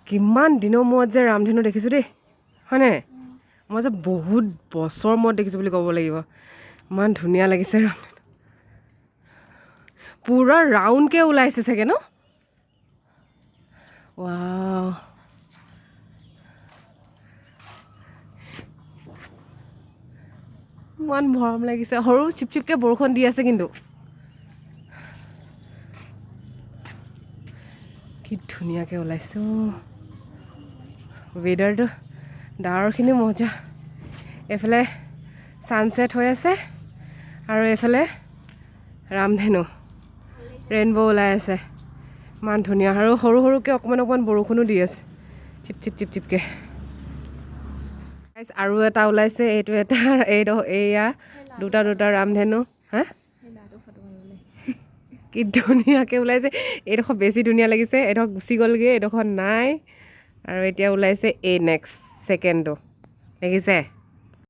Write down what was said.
কিমান দিনৰ মূৰত যে ৰামধেনু দেখিছোঁ দেই হয়নে মই যে বহুত বছৰ মূৰত দেখিছোঁ বুলি ক'ব লাগিব ইমান ধুনীয়া লাগিছে ৰামধেনু পুৰা ৰাউণ্ডকৈ ওলাইছে চাগে ন ৱাও ইমান মৰম লাগিছে সৰু চিপচিপকৈ বৰষুণ দি আছে কিন্তু কি ধুনীয়াকৈ ওলাইছে ৱেডাৰটো ডাৱৰখিনি মজা এইফালে ছানছেট হৈ আছে আৰু এইফালে ৰামধেনু ৰেইনব' ওলাই আছে ইমান ধুনীয়া আৰু সৰু সৰুকৈ অকণমান অকণমান বৰষুণো দি আছে চিপ চিপ চিপ চিপকৈ আৰু এটা ওলাইছে এইটো এটা এয়া দুটা দুটা ৰামধেনু হা কি ধুনীয়াকৈ ওলাইছে এইডোখৰ বেছি ধুনীয়া লাগিছে এইডোখৰ গুচি গ'লগৈ এইডোখৰ নাই আৰু এতিয়া ওলাইছে এই নেক্সট ছেকেণ্ডটো দেখিছে